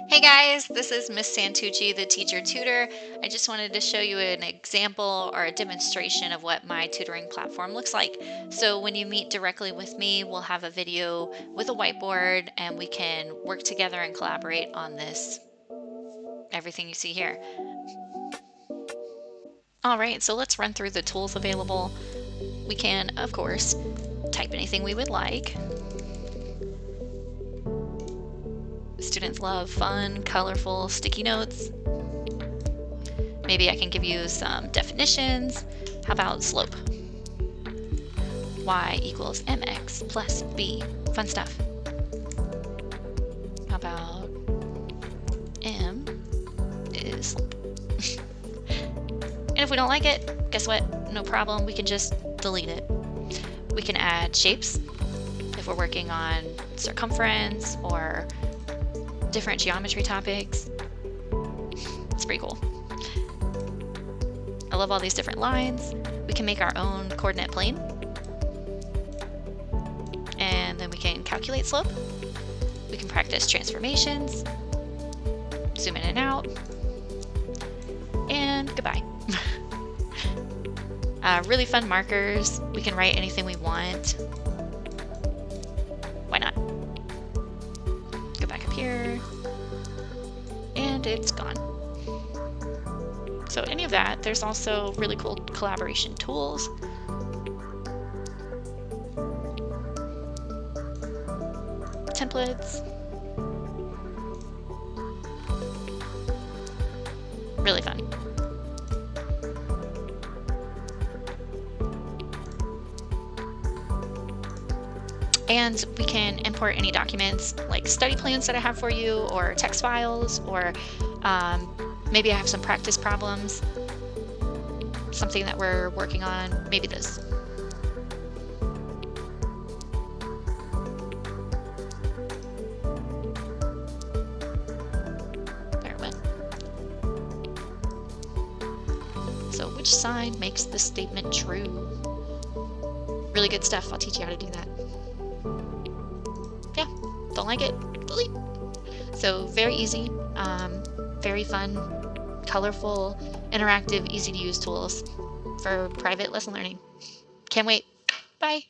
Hey guys, this is Miss Santucci, the teacher tutor. I just wanted to show you an example or a demonstration of what my tutoring platform looks like. So when you meet directly with me, we'll have a video with a whiteboard and we can work together and collaborate on this, everything you see here. All right, so let's run through the tools available. We can, of course, type anything we would like. Students love fun, colorful sticky notes. Maybe I can give you some definitions. How about slope? Y equals mx plus b. Fun stuff. How about m is slope? And if we don't like it, guess what? No problem. We can just delete it. We can add shapes if we're working on circumference or different geometry topics. It's pretty cool. I love all these different lines. We can make our own coordinate plane. And then we can calculate slope. We can practice transformations, zoom in and out, and goodbye. Really fun markers. We can write anything we want. Why not? Go back up here, and it's gone. So any of that, there's also really cool collaboration tools. Templates. Really fun. And we can import any documents like study plans that I have for you, or text files, or maybe I have some practice problems, something that we're working on, maybe this. There it went. So which side makes the statement true? Really good stuff. I'll teach you how to do that. Yeah, don't like it, delete. So very easy, very fun, colorful, interactive, easy to use tools for private lesson learning. Can't wait. Bye.